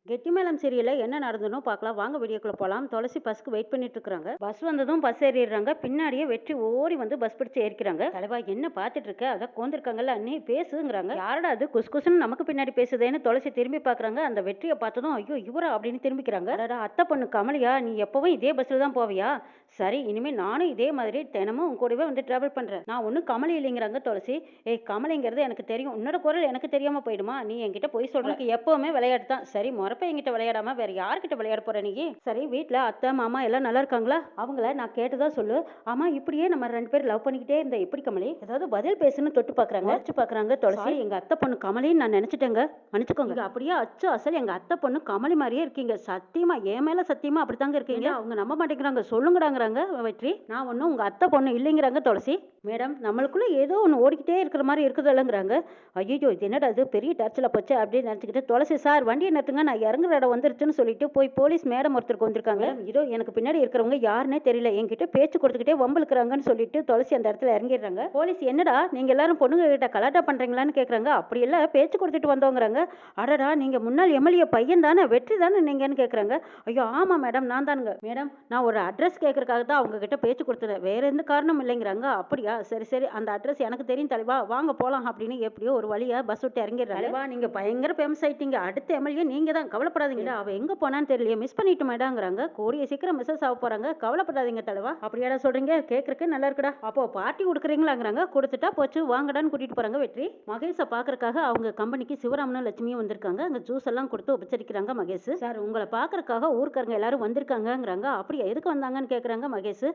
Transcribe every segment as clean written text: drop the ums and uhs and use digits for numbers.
கெட்டி மேளம் சீரியல்ல என்ன நடந்ததுன்னு பார்க்கலாம் வாங்க வீடியோக்குள்ள போலாம். துளசி பஸ்க்கு வெயிட் பண்ணிட்டு இருக்காங்க. பஸ் வந்ததும் பஸ் ஏறிடுறாங்க. பின்னாடியே வெற்றி ஓடி வந்து பஸ் பிடிச்சு ஏறிக்கிறாங்க. தலைவா என்ன பார்த்துட்டு இருக்க, அதான் கோந்திருக்காங்கல்ல அண்ணி பேசுங்கிறாங்க. யாரடா அது குஸ் குசுன்னு நமக்கு பின்னாடி பேசுதேன்னு துளசி திரும்பி பார்க்கறாங்க. அந்த வெற்றியை பார்த்ததும் ஐயோ இவரா அப்படின்னு திரும்பிக்கிறாங்க. அடடா அத்தை பொண்ணு கமலியா, நீ எப்பவும் இதே பஸ்ல தான் போவியா? சரி இனிமே நானும் இதே மாதிரி தினமும் உன் கூடவே வந்து டிராவல் பண்றேன். நான் ஒன்றும் கமலி இல்லைங்கிறாங்க துளசி. ஏய் கமலிங்கிறது எனக்கு தெரியும், உன்னோட குரல் எனக்கு தெரியாம போயிடுமா? நீ என்கிட்ட போய் சொல்ற. எனக்கு எப்பவுமே விளையாட்டு தான். சரி முறப்ப என்கிட்ட விளையாடாம வேற யார்கிட்ட விளையாட போற நீ? சரி வீட்ல அத்தை மாமா எல்லாம் நல்லா இருக்காங்களா? அவங்கள நான் கேட்டதா சொல்லு. ஆமா இப்படியே நம்ம ரெண்டு பேரும் லவ் பண்ணிக்கிட்டே இருந்தா எப்படி கமலி? ஏதாவது பதில் பேசுன்னு தொட்டு பாக்குறாங்க, வச்சு பாக்குறாங்க. துளசி எங்க அத்தை பொண்ணு கமலின்னு நான் நினைச்சிட்டேங்க, மன்னிச்சுக்கோங்க. இங்க அப்படியே அச்சு அசல் எங்க அத்தை பொண்ணு கமலி மாதிரியே இருக்கீங்க. சத்தியமா என் மேல சத்தியமா அப்படித்தாங்க இருக்கீங்க. அவங்க நம்ப மாட்டேங்கிறாங்க. சொல்லுங்கடாங்கிறாங்க வெற்றி. நான் ஒன்னும் உங்க அத்தை பொண்ணு இல்லைங்கிறாங்க துளசி. மேடம் நம்மளுக்குள்ள ஏதோ ஒன்று ஓடிக்கிட்டே இருக்கிற மாதிரி இருக்குதுல்லங்கிறாங்க. ஐயோ இது என்னடா இது பெரிய டார்ச்சலா போச்சு அப்படின்னு நினச்சிக்கிட்டு துளசி சார் வண்டியை நிறுத்துங்க, நான் இறங்குற இடம் வந்துருச்சுன்னு சொல்லிட்டு போய் போலீஸ் மேடம் ஒருத்தருக்கு வந்திருக்காங்க. இதோ எனக்கு பின்னாடி இருக்கிறவங்க யாருன்னே தெரியல, என்கிட்ட பேச்சு கொடுத்துக்கிட்டே வம்பளுக்குறாங்கன்னு சொல்லிட்டு துளசி அந்த இடத்துல இறங்கிடுறாங்க. போலீஸ் என்னடா நீங்க எல்லாரும் பொண்ணுங்க கிட்ட கலாட்டா பண்றீங்களான்னு கேட்குறாங்க. அப்படி இல்லை பேச்சு கொடுத்துட்டு வந்தோங்கிறாங்க. அடடா நீங்க முன்னாள் எம்எல்ஏ பையன் தானே, வெற்றி தானே நீங்கன்னு கேட்குறாங்க. ஐயோ ஆமா மேடம் நான் தானுங்க. மேடம் நான் ஒரு அட்ரஸ் கேட்கறதுக்காக தான் அவங்க கிட்ட பேச்சு கொடுத்தேன், வேற எந்த காரணமும் இல்லைங்கிறாங்க. அப்படியா சரி சரி அந்த அட்ரஸ் எனக்கு தெரியும் தலைவா, வாங்க போலாம் அப்படின்னு எப்படியோ ஒரு வழியா பஸ் விட்டு இறங்கிடுறாங்க. தலைவா நீங்க பயங்கர ஃபேமஸ் ஆயிட்டீங்க, அடுத்த எம்எல்ஏ நீங்க தான், கவலைப்படாதீங்க. அவ எங்க போனான்னு தெரியல, மிஸ் பண்ணிட்டு மேடாங்கிறாங்க. கூடிய சீக்கிரம் மிஸ்ஸஸ் ஆக போறாங்க, கவலைப்படாதீங்க தலைவா. அப்படியாடா சொல்றீங்க, கேட்கறதுக்கு நல்லா இருக்குடா. அப்போ பார்ட்டி கொடுக்குறீங்களாங்கிறாங்க. கொடுத்துட்டா போச்சு வாங்கடான்னு கூட்டிட்டு போறாங்க. வெற்றி மகேஷை பாக்குறதுக்காக அவங்க கம்பெனிக்கு சிவராமனும் லட்சுமியும் வந்திருக்காங்க. அங்க ஜூஸ் எல்லாம் கொடுத்து உபச்சரிக்கிறாங்க. மகேஷ் சார் உங்களை பாக்குறதுக்காக ஊருக்காரங்க எல்லாரும் வந்திருக்காங்கிறாங்க. அப்படியே எதுக்கு வந்தாங்கன்னு கேக்குறாங்க. மகேஷ்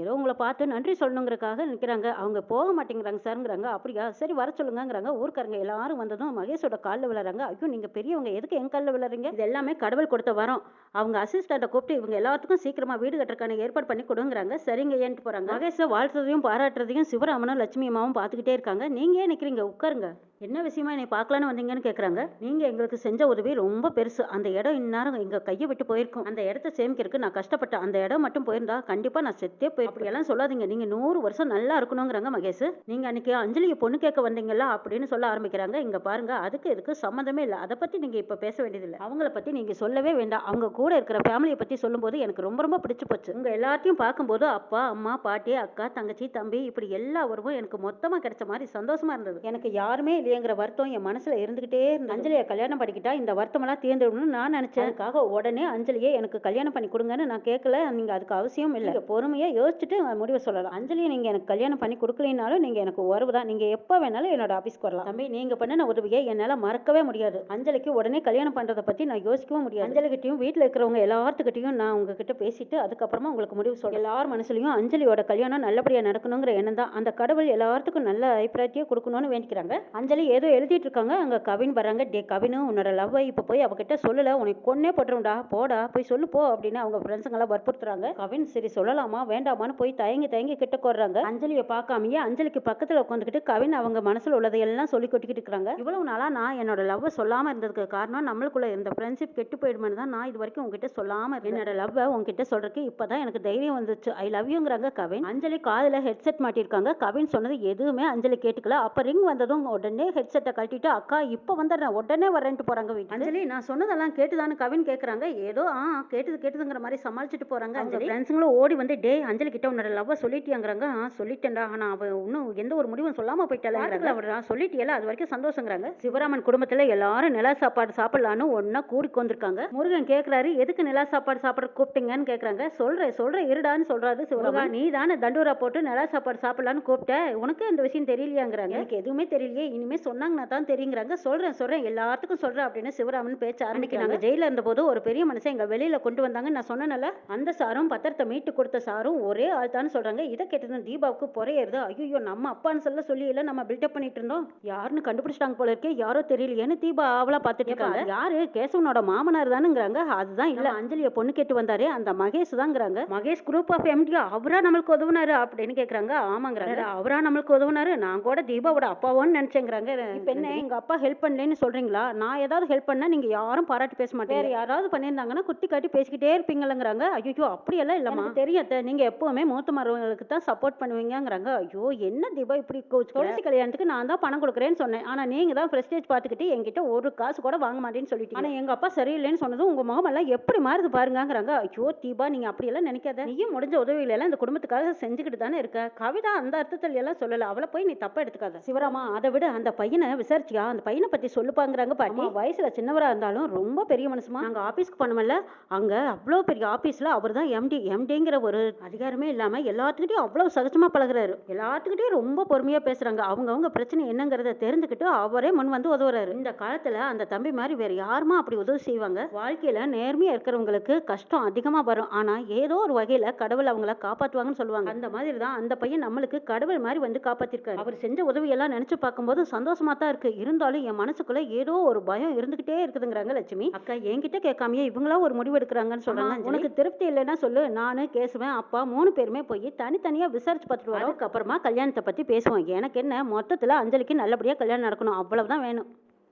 ஏதோ உங்களை பார்த்து நன்றி சொல்லணுங்கிறக்காக நிற்கிறாங்க, அவங்க போக மாட்டேங்கிறாங்க சார்ங்கிறாங்க. அப்படியா சரி வர சொல்லுங்கிறாங்க. ஊருக்காரங்க எல்லாரும் வந்ததும் மகேஷோட காலில் விழுறாங்க. ஐயோ நீங்கள் பெரியவங்க எதுக்கு என் காலில் விழுறீங்க, இது எல்லாமே கடவுள் கொடுத்த வரோம். அவங்க அசிஸ்டண்ட்டை கூப்பிட்டு இவங்க எல்லாத்துக்கும் சீக்கிரமா வீடு கட்டுறதுக்கான ஏற்பாடு பண்ணி கொடுங்கிறாங்க. சரிங்க ஏன்ட்டு போகிறாங்க. மகேஷை வாழ்த்துறதையும் பாராட்டுறதையும் சிவராமனும் லட்சுமி அம்மாவும் பார்த்துக்கிட்டே இருக்காங்க. நீங்கள் ஏன் நிற்கிறீங்க, உட்காருங்க. என்ன விஷயமா என்னை பார்க்கலான்னு வந்தீங்கன்னு கேட்குறாங்க. நீங்கள் எங்களுக்கு செஞ்ச உதவி ரொம்ப பெருசு, அந்த இடம் இந்நேரம் எங்கள் கையை விட்டு போயிருக்கும். அந்த இடத்த சேமிக்கிறதுக்கு நான் கஷ்டப்பட்டேன், அந்த இடம் மட்டும் போயிருந்தா கண்டிப்பாக நான் செத்தே போய். அப்படியெல்லாம் சொல்லாதீங்க, நீங்கள் 100 வருஷம் நல்லா இருக்கணுங்கிறாங்க. மகேஷ் நீங்கள் அன்னைக்கு அஞ்சலியை பொண்ணு கேட்க வந்தீங்களா அப்படின்னு சொல்ல ஆரம்பிக்கிறாங்க. இங்கே பாருங்க அதுக்கு இதுக்கு சம்மந்தமே இல்லை, அதை பற்றி நீங்கள் இப்போ பேச வேண்டியதில்லை, அவங்கள பற்றி நீங்கள் சொல்லவே வேண்டாம். அவங்க கூட இருக்கிற ஃபேமிலியை பற்றி சொல்லும்போது எனக்கு ரொம்ப ரொம்ப பிடிச்சி போச்சு. உங்கள் எல்லாத்தையும் பார்க்கும்போது அப்பா அம்மா பாட்டி அக்கா தங்கச்சி தம்பி இப்படி எல்லா உறவும் எனக்கு மொத்தமாக கிடைச்ச மாதிரி சந்தோஷமா இருந்தது. எனக்கு யாருமே இல்லையங்கிற வருத்தம் என் மனசுல இருந்துகிட்டே இருந்தது. அஞ்சலியை கல்யாணம் பண்ணிக்கிட்டா இந்த வருத்தமெல்லாம் தீர்ந்துடணும்னு நான் நினைச்சேன். அதுக்காக உடனே அஞ்சலியை எனக்கு கல்யாணம் பண்ணி கொடுங்கன்னு நான் கேட்கல. நீங்க அதுக்கு அவசியம் இல்லை, பொறுமையா யோசிச்சுட்டு முடிவை சொல்லலாம். அஞ்சலியை நீங்க எனக்கு கல்யாணம் பண்ணி கொடுக்கலினாலும் நீங்க எனக்கு உறவு தான், நீங்க எப்ப வேணாலும் என்னோட ஆபீஸ்க்கு வரலாம். தம்பி நீங்க பண்ணின உதவியை என்னால மறக்கவே முடியாது. அஞ்சலிக்கு உடனே கல்யாணம் பண்றதை பத்தி நான் யோசிக்கவும் முடியாது. அஞ்சலிகிட்டையும் வீட்டுல இருக்கிறவங்க எல்லாத்துக்கிட்டையும் நான் உங்ககிட்ட பேசிட்டு அதுக்கப்புறமா உங்களுக்கு முடிவு சொல்றேன். எல்லார் மனசுலயும் அஞ்சலியோட கல்யாணம் நல்லபடியா நடக்கணுங்கிற எண்ணம் தான். அந்த கடவுள் எல்லாத்துக்கும் நல்ல அபிப்பிராயத்தையே கொடுக்கணும்னு வேண்டிக்கிறாங்க. அஞ்சலி ஏதோ எழுதிட்டு இருக்காங்க. அங்க கவின் வராங்க. டே கவினு உன்னோட லவ்வை இப்ப போய் அவகிட்ட சொல்லல, உனக்கு கொன்னே போட்டுருண்டா, போடா போய் சொல்லு போ அப்படின்னு அவங்க ஃப்ரெண்ட்ஸுங்க எல்லாம் வற்புறுத்துறாங்க. கவின் சரி சொல்லலாமா வேண்டாமான்னு போய் தயங்கி தயங்கி கிட்ட கோர்றாங்க. அஞ்சலியை பார்க்காமயே அஞ்சலிக்கு பக்கத்துல உட்காந்துக்கிட்டு கவின் அவங்க மனசுல உள்ளதையெல்லாம் சொல்லி கொட்டிக்கிட்டு இருக்காங்க. இவ்வளவு நாளா நான் என்னோட லவ்வை சொல்லாம இருந்ததுக்கு காரணம் நம்மளுக்குள்ள இருந்த ஃப்ரெண்ட்ஷிப் கெட்டு போயிடுமென்னு தான் நான் இது வரைக்கும் உங்ககிட்ட சொல்லாம என்னோட லவ்வை உங்ககிட்ட சொல்றதுக்கு இப்பதான் எனக்கு தைரியம் வந்துச்சு. I love யூங்கிறாங்க Kavin. அஞ்சலி காதுல ஹெட்செட் மாட்டிருக்காங்க. கவின் சொன்னது எதுவுமே அஞ்சலி கேட்டுக்கல. அப்ப ரிங் வந்ததும் உடனே ஹெட்செட்டை கழட்டிட்டு அக்கா இப்போ வந்துடுறேன் உடனே வரேன்ட்டு போறாங்க வீட்டுக்கு. அஞ்சலி நான் சொன்னதெல்லாம் கேட்டுதான்னு கவின் கேட்குறாங்க. ஏதோ கேட்டுதுங்கிற மாதிரி சமாளிச்சுட்டு போறாங்க. அஞ்சலி ஃப்ரெண்ட்ஸுங்களும் ஓடி வந்து டே அஞ்சலி கிட்ட உன்னோட லவ்வை சொல்லிட்டியாங்கிறாங்க. சொல்லிட்டேன்டா, ஆனா அவ இன்னும் எந்த ஒரு முடிவும் சொல்லாம போயிட்டாங்க. அவரா சொல்லிட்டியல அது வரைக்கும் சந்தோஷங்கிறாங்க. சிவராமன் குடும்பத்துல எல்லாரும் நிலா சாப்பாடு சாப்பிடலான்னு ஒன்னா கூடி கொண்டிருக்காங்க. முருகன் கேட்கிறாரு எதுக்கு நிலா சாப்பாடு சாப்பிட கூப்பிட்டீங்கன்னு கேட்கறாங்க. சொல்றேன் இருடான்னு சொல்றாரு சிவராமன். நீ தானே தண்டூரா போட்டு நிலா சாப்பாடு சாப்பிடலான்னு கூப்பிட்ட, உனக்கு இந்த விஷயம் தெரியலையாங்கிறாங்க. எனக்கு எதுவுமே தெரியலையே, இனிமே சொன்னாங்கன்னா தான் தெரியுங்கிறாங்க. சொல்றேன் எல்லாத்துக்கும் சொல்றேன் அப்படின்னு சிவராமன் பேச்ச ஆரம்பிக்கிறாங்க. ஜெயில இருந்த போது ஒரு பெரிய மனுஷன் எங்க வெளியில கொண்டு வந்தாங்க நான் சொன்னேன்ல, அந்த சாரும் பத்திரத்தை மீட்டு கொடுத்த சாரும் ஒரே ஆள் தான் சொல்றாங்க. இதை கேட்டது தீபாவுக்கு பொறையறது. ஐயோ நம்ம அப்பான்னு சொல்லி இல்ல நம்ம பில்டப் பண்ணிட்டு இருந்தோம், யாருன்னு கண்டுபிடிச்சிட்டாங்க போல இருக்கே, யாரோ தெரியலையேன்னு தீபா அவளா பார்த்துட்டு இருக்காங்க. யாரு கேசவனோட மாமனார் தானுங்கிறாங்க. அதுதான் இல்ல அஞ்சலிய பொண்ணு கேட்டு வந்தாரு அந்த மகேஷ் தாங்கிறாங்க. மகேஷ் குரூப் ஆஃப் எம்டி அவரா நம்மளுக்கு உதவுனாரு அப்படின்னு கேக்குறாங்க. ஆமாங்கிறாங்க. அவரா நம்மளுக்கு உதவுனாரு, நான் கூட தீபாவோட அப்பாவோன்னு நினைச்சேங்கிறாங்க. இப்ப என்ன எங்க அப்பா ஹெல்ப் பண்ணலன்னு சொல்றீங்களா? நான் ஏதாவது ஹெல்ப் பண்ணா நீங்க யாரும் பாராட்டி பேச மாட்டீங்க, வேற யாராவது பண்ணியிருந்தாங்கன்னா குத்தி காட்டி பேசிக்கிட்டே இருப்பீங்களங்கிறாங்க. ஐயோ அப்படியெல்லாம் இல்லம்மா, தெரியாத நீங்க எப்பவுமே எப்பவுமே மூத்த மருமகளுக்கு தான் சப்போர்ட் பண்ணுவீங்கங்கிறாங்க. ஐயோ! என்ன தீபா இப்படி துளசி கல்யாணத்துக்கு நான் தான் பணம் குடுக்குறேன்னு சொன்னேன். ஆனா நீங்க தான் பிரஸ்டீஜ் பார்த்துக்கிட்டு என்கிட்ட ஒரு காசு கூட வாங்க மாட்டேன்னு சொல்லிட்டீங்க. ஆனா எங்க அப்பா சரியில்லைன்னு சொன்னதும் உங்க முகமெல்லாம் எப்படி மாறுது பாருங்கங்கிறாங்க. ஐயோ! தீபா நீங்க அப்படியெல்லாம் நினைக்காத. நீயும் முடிஞ்ச உதவிகளை எல்லாம் இந்த குடும்பத்துக்காக செஞ்சுக்கிட்டு தானே இருக்க. கவிதா அந்த அர்த்தத்தில் எல்லாம் சொல்லல. அவளை போய் நீ தப்பா எடுத்துக்காத. சிவராமா அதை விட அந்த பையனை விசாரிச்சியா? அந்த பையனை பத்தி சொல்லுப்பாங்கிறாங்க பாட்டி. வயசுல சின்னவரா இருந்தாலும் ரொம்ப பெரிய மனுஷமா. நாங்க ஆபீஸ்க்கு பண்ணுமல்ல, அங்க அவ்வளோ பெரிய ஆபீஸ்ல அவர் தான் எம்டிங்கிற ஒரு அதிகாரமே இல்லாம எல்லாத்துக்கிட்டையும் அவ்வளவு சகஜமா பழகுறாரு. எல்லாத்துக்கிட்டையும் ரொம்ப பொறுமையா பேசுறாங்க. அவங்கவங்க பிரச்சனை என்னங்கிறத தெரிஞ்சுக்கிட்டு அவரே முன் வந்து உதவுறாரு. இந்த காலத்துல அந்த தம்பி மாதிரி வேற யாருமா அப்படி உதவி செய்வாங்க? வாழ்க்கையில நேர்மையா இருக்கிறவங்களுக்கு கஷ்டம் அதிகமா வரும். ஆனா ஏதோ ஒரு வகையில கடவுள் அவங்கள காப்பாத்துவாங்கன்னு சொல்லுவாங்க. அந்த மாதிரி தான் அந்த பையன் நம்மளுக்கு கடவுள் மாதிரி வந்து காப்பாத்திருக்காரு. அவர் செஞ்ச உதவி எல்லாம் நினைச்சு பார்க்கும்போது சந்தோஷமா தான் இருக்கு. இருந்தாலும் என் மனசுக்குள்ள ஏதோ ஒரு பயம் இருந்துகிட்டே இருக்குதுங்கிறாங்க லட்சுமி. அக்கா என்கிட்ட கேட்காமயே இவங்களா ஒரு முடிவு எடுக்கிறாங்கன்னு சொல்றாங்க. உனக்கு திருப்தி இல்லைன்னா சொல்லு, நானு கேசுவேன் அப்பா 3 பேருமே போய் தனித்தனியா விசாரிச்சு பார்த்துட்டு வரோம். அதுக்கப்புறமா கல்யாணத்தை பத்தி பேசுவோம். எனக்கு என்ன, மொத்தத்துல அஞ்சலிக்கு நல்லபடியா கல்யாணம் நடக்கணும், அவ்வளவுதான் வேணும்.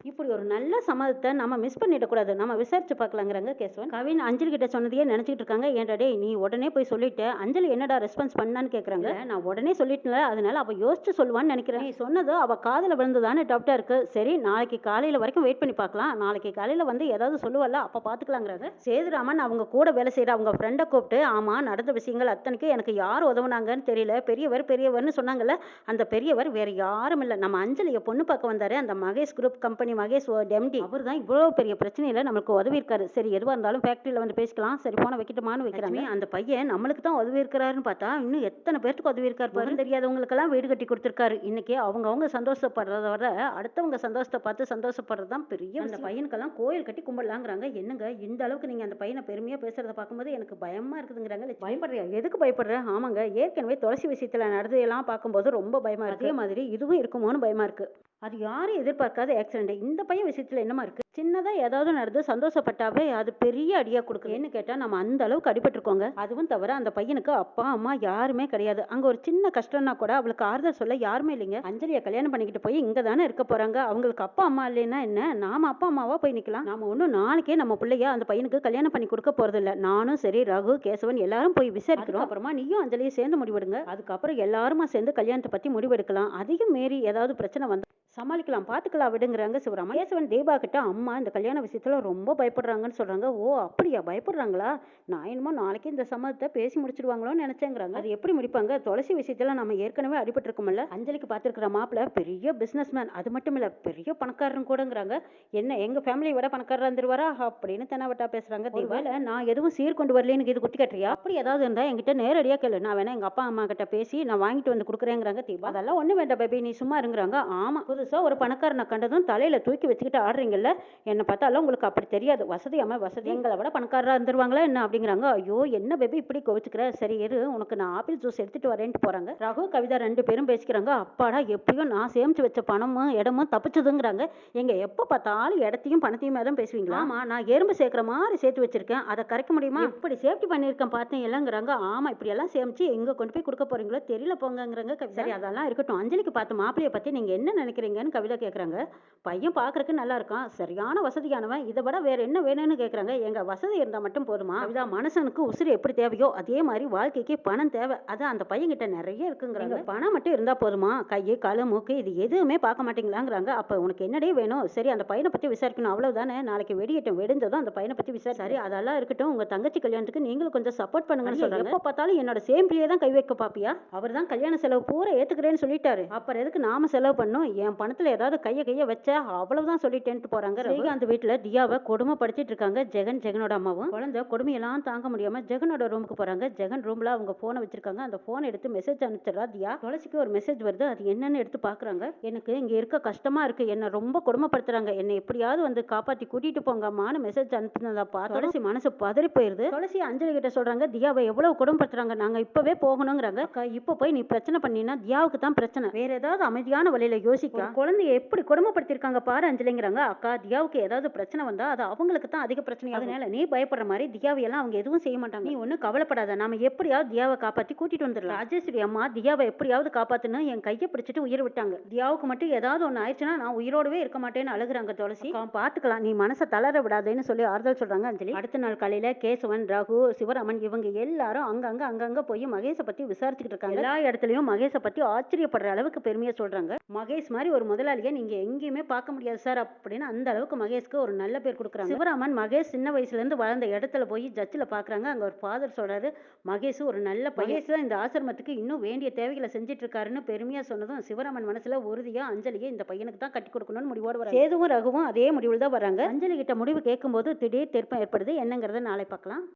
இப்படி ஒரு நல்ல சம்மதத்தை நம்ம மிஸ் பண்ணிடக்கூடாது. நம்ம விசாரிச்சு பார்க்கலாங்கிறாங்க கேசவன். கவின் அஞ்சலி கிட்ட சொன்னதையே நினைச்சிட்டு இருக்காங்க. ஏன்டா டேய் நீ உடனே போய் சொல்லிட்டு அஞ்சலி என்னடா ரெஸ்பான்ஸ் பண்ணான்னு கேட்குறாங்க. நான் உடனே சொல்லிட்டேன்ல, அதனால அவ யோசிச்சு சொல்லுவான்னு நினைக்கிறேன். நீ சொன்னது அவ காதுல விழுந்ததானே டவுட்டா இருக்கு. சரி நாளைக்கு காலையில வரைக்கும் வெயிட் பண்ணி பார்க்கலாம். நாளைக்கு காலையில வந்து ஏதாவது சொல்லுவல்ல, அப்ப பாத்துக்கலாங்கிறாங்க. சேதுராமன் அவங்க கூட வேலை செய்யற அவங்க ஃப்ரெண்டை கூப்பிட்டு, ஆமா நடந்த விஷயங்கள் அத்தனைக்கும் எனக்கு யார் உதவுனாங்கன்னு தெரியல, பெரியவர்னு சொன்னாங்கல்ல, அந்த பெரியவர் வேற யாரும் இல்லை, நம்ம அஞ்சலியை பொண்ணு பார்க்க வந்தாரு அந்த Mahesh group company Mahesh MD. அவர் தான் இவ்வளவு பெரிய பிரச்சனையில நம்மளுக்கு உதவி இருக்காரு. சரி எதுவா இருந்தாலும் ஃபேக்டரியில வந்து பேசிக்கலாம். சரி போன வைக்கட்டுமான்னு வைக்கிறாங்க. அந்த பையன் நம்மளுக்கு தான் உதவி இருக்கிறாருன்னு பார்த்தா இன்னும் எத்தனை பேருக்கு உதவி இருக்காரு பாரு. தெரியாதவங்களுக்கெல்லாம் வீடு கட்டி கொடுத்துருக்காரு. இன்னைக்கு அவங்க சந்தோஷப்படுறத விட அடுத்தவங்க சந்தோஷத்தை பார்த்து சந்தோஷப்படுறது தான் பெரிய. அந்த பையனுக்கெல்லாம் கோயில் கட்டி கும்பிடலாங்கிறாங்க. என்னங்க இந்த அளவுக்கு நீங்க அந்த பையனை பெருமையா பேசுறத பார்க்கும்போது எனக்கு பயமா இருக்குதுங்கிறாங்க. பயப்படுறியா? எதுக்கு பயப்படுற? ஆமாங்க, ஏற்கனவே துளசி விஷயத்துல நடந்ததெல்லாம் பார்க்கும்போது ரொம்ப பயமா இருக்கு. அதே மாதிரி இதுவும் இருக்குமோன்னு பயமா இருக்கு. அது யாரும் எதிர்பார்க்காத ஆக்சிடென்ட். இந்த பையன் விஷயத்துல என்னமா இருக்கு? சின்னதா ஏதாவது நடந்து சந்தோஷப்பட்டாவே அது பெரிய அடியா கொடுக்கும். ஏன்னு கேட்டா நம்ம அந்த அளவுக்கு அடிபட்டிருக்கோங்க. அதுவும் தவிர அந்த பையனுக்கு அப்பா அம்மா யாருமே கிடையாது. அங்க ஒரு சின்ன கஷ்டம்னா கூட அவளுக்கு ஆறுதல் சொல்ல யாருமே இல்லைங்க. அஞ்சலியை கல்யாணம் பண்ணிக்கிட்டு போய் இங்க தானே இருக்க போறாங்க. அவங்களுக்கு அப்பா அம்மா இல்லைன்னா என்ன, நாம அப்பா அம்மாவா போய் நிக்கலாம். நாம ஒன்னும் நாளைக்கே நம்ம பிள்ளைய அந்த பையனுக்கு கல்யாணம் பண்ணி கொடுக்க போறது இல்ல. நானும் சரி, ரகு, கேசவன் எல்லாரும் போய் விசாரிக்கிறோம். அப்புறமா நீயும் அஞ்சலியும் சேர்ந்து முடிவெடுங்க. அதுக்கப்புறம் எல்லாருமா சேர்ந்து கல்யாணத்தை பத்தி முடிவெடுக்கலாம். அதிகம் மீறி ஏதாவது பிரச்சனை வந்து சமாளிக்கலாம், பாத்துக்கலாம் விடுங்கிறாங்க சிவராமா. கேசவன் தீபா கிட்ட அம்மா இந்த கல்யாண விஷயத்துல ரொம்ப பயப்படுறாங்கன்னு சொல்றாங்க. ஓ அப்படியா, பயப்படுறாங்களா? நான் என்னமோ நாளைக்கு இந்த சம்மதத்தை பேசி முடிச்சிருவாங்களோன்னு நினைச்சேங்கிறாங்க. அது எப்படி முடிப்பாங்க? துளசி விஷயத்துல நம்ம ஏற்கனவே அடிபட்டு இருக்கோம்ல. அஞ்சலிக்கு பார்த்துருக்கிற மாப்பிள்ள பெரிய பிசினஸ் மேன், அது மட்டும் இல்ல பெரிய பணக்காரன் கூடங்கிறாங்க. என்ன எங்க ஃபேமிலியை விட பணக்காரர் இருந்துருவாரா அப்படின்னு தெனாவட்டா பேசுறாங்க. ஒருவேளை நான் எதுவும் சீர் கொண்டு வரலன்னு இது குட்டி கட்டுறியா? அப்படி ஏதாவது இருந்தா என்கிட்ட நேரடியா கேளு, நான் வேணா எங்க அப்பா அம்மா கிட்ட பேசி நான் வாங்கிட்டு வந்து கொடுக்குறேங்கிறாங்க தீபா. அதெல்லாம் ஒண்ணு வேண்டாம் பேபி, நீ சும்மா இருங்கிறாங்க. ஆமா, புதுசா ஒரு பணக்காரனை கண்டதும் தலையில தூக்கி வச்சுக்கிட்டு ஆடுறீங்கல்ல, என்ன பார்த்தாலும் உங்களுக்கு அப்படி தெரியாது. வசதியாம வசதி எங்களை விட பணக்காரரா இருந்துருவாங்களா என்ன அப்படிங்கிறாங்க. ஐயோ என்ன பேபி இப்படி கோவிச்சுக்கிற, சரி இரு உனக்கு நான் ஆப்பிள் ஜூஸ் எடுத்துட்டு வரேன்ட்டு போறாங்க. ரகு கவிதா 2 பேரும் பேசிக்கிறாங்க. அப்பாடா எப்படியும் நான் சேமிச்சு வச்ச பணமும் இடமும் தப்பிச்சதுங்கிறாங்க. எங்க எப்ப பார்த்தாலும் இடத்தையும் பணத்தையுமே தான் பேசுவீங்களா? ஆமா, நான் எறும்பு சேர்க்கிற மாதிரி சேர்த்து வச்சிருக்கேன், அதை கரைக்க முடியுமா? இப்படி சேஃப்டி பண்ணியிருக்கேன் பார்த்தீங்களாங்கிறாங்க. ஆமா, இப்படி எல்லாம் சேமிச்சு எங்க கொண்டு போய் கொடுக்க போறீங்களோ தெரியல போங்கிறாங்க கவிதா. சரி அதெல்லாம் இருக்கட்டும், அஞ்சலிக்கு பார்த்து மாப்பிளைய பத்தி நீங்க என்ன நினைக்கிறீங்கன்னு கவிதா கேட்குறாங்க. பையன் பார்க்கறதுக்கு நல்லா இருக்கான், சரியான வசதியானவன், இதை விட வேற என்ன வேணும்னு கேட்குறாங்க. எங்க வசதி இருந்தால் மட்டும் போதுமா கவிதா? மனுஷனுக்கு உசுறு எப்படி தேவையோ அதே மாதிரி வாழ்க்கைக்கு பணம் தேவை. அது அந்த பையன்கிட்ட நிறைய இருக்குங்கிறாங்க. பணம் மட்டும் இருந்தா போதுமா? கையை காலு மூக்கு இது எதுவுமே பார்க்க மாட்டீங்களாங்கிறாங்க. அப்ப உனக்கு என்னடே வேணும்? சரி அந்த பையனை பத்தி விசாரிக்கணும் அவ்வளவுதானே. நாளைக்கு வெடியட்டும், வெடிஞ்சதும் அந்த பையனை பத்தி விசாரி. சரி அதெல்லாம் இருக்கட்டும், உங்க தங்கச்சி கல்யாணத்துக்கு நீங்களும் கொஞ்சம் சப்போர்ட் பண்ணுங்கன்னு சொல்றாங்க. எப்ப பார்த்தாலும் என்னோட சேம்பிளியே தான் கை வைக்க பாப்பியா? அவர் தான் கல்யாண செலவு பூரா ஏத்துக்கிறேன்னு சொல்லிட்டாரு, அப்புறம் எதுக்கு நாம செலவு பண்ணும்? என் பணத்துல ஏதாவது கைய வச்சா அவ்வளவுதான் சொல்லிட்டேன்ட்டு போறாங்க. ஸ்ரீகாந்த் வீட்டுல தியாவை கொடுமைப்படுத்திட்டு இருக்காங்க ஜெகனோட அம்மாவும். குழந்தை கொடுமையெல்லாம் தாங்க முடியாம ஜெகனோட ரூமுக்கு போறாங்க. ஜெகன் ரூம்ல அவங்க போனை வச்சிருக்காங்க. அந்த போனை எடுத்து மெசேஜ் அனுப்பிச்சிடறா தியா. துளசிக்கு ஒரு மெசேஜ் வருது, அது என்னன்னு எடுத்து பாக்குறாங்க. எனக்கு இங்க இருக்க கஷ்டமா இருக்கு, என்ன ரொம்ப கொடுமைப்படுத்துறாங்க, என்னை எப்படியாவது வந்து காப்பாத்தி கூட்டிட்டு போங்க அம்மான்னு மெசேஜ் அனுப்பினதப்பா துளசி மனசு பதறி போயிருது. துளசி அஞ்சலி கிட்ட சொல்றாங்க, தியாவை எவ்வளவு கொடுமைப்படுத்துறாங்க, நாங்க இப்பவே போகணுங்கிறாங்க. இப்ப போய் நீ பிரச்சனை பண்ணினா தியாவுக்கு தான் பிரச்சனை, வேற ஏதாவது அமைதியான வழியில யோசிக்க. குழந்தைய எப்படி கொடுமைப்படுத்திருக்காங்க பாரு அஞ்சலிங்கிறாங்க. அக்கா தியா தியாவுக்கு ஏதாவது பிரச்சனை வந்தா அது அவங்களுக்கு தான் அதிக பிரச்சனையாகும். அதனால நீ பயப்படுற மாதிரி தியாவையெல்லாம் அவங்க எதுவும் செய்ய மாட்டாங்க. நீ ஒன்றும் கவலைப்படாத, நாம எப்படியாவது தியாவை காப்பாத்தி கூட்டிட்டு வந்துடலாம். ராஜேஸ்வரி அம்மா தியாவை எப்படியாவது காப்பாத்துன்னு என் கையை பிடிச்சிட்டு உயிர் விட்டாங்க. தியாவுக்கு மட்டும் ஏதாவது ஒன்று ஆயிடுச்சுன்னா நான் உயிரோடவே இருக்க மாட்டேன்னு அழுகுறாங்க துளசி. பாத்துக்கலாம், நீ மனசை தளர விடாதேன்னு சொல்லி ஆறுதல் சொல்றாங்க அஞ்சலி. அடுத்த நாள் காலையில கேசவன், ரகு, சிவராமன் இவங்க எல்லாரும் அங்கங்க போய் மகேஷை பத்தி விசாரிச்சுக்கிட்டு இருக்காங்க. எல்லா இடத்துலயும் மகேஷை பத்தி ஆச்சரியப்படுற அளவுக்கு பெருமையா சொல்றாங்க. மகேஷ் மாதிரி ஒரு முதலாளியை நீங்க எங்கேயுமே பார்க்க முடியாது சார் அப்படின்னு அந்த அளவுக்கு மகேஷ்க்கு ஒரு நல்ல பேர் கொடுக்குறாங்க. சிவராமன் மகேஷ் சின்ன வயசுல இருந்து வளர்ந்த இடத்துல போய் ஜட்ஜில் பாக்குறாங்க. அங்க ஒரு ஃபாதர் சொல்றாரு, மகேஷ் ஒரு நல்ல மகேஷ் தான் இந்த ஆசிரமத்துக்கு இன்னும் வேண்டிய தேவைகளை செஞ்சுட்டு இருக்காருன்னு பெருமையா சொன்னதும் சிவராமன் மனசுல உறுதியா அஞ்சலியை இந்த பையனுக்கு தான் கட்டி கொடுக்கணும்னு முடிவோடு வர. சேதுவும் ரகுவும் அதே முடிவில் தான் வராங்க. அஞ்சலி கிட்ட முடிவு கேட்கும்போது திடீர் திருப்பம் ஏற்படுது. என்னங்கிறத நாளை பார்க்கலாம்.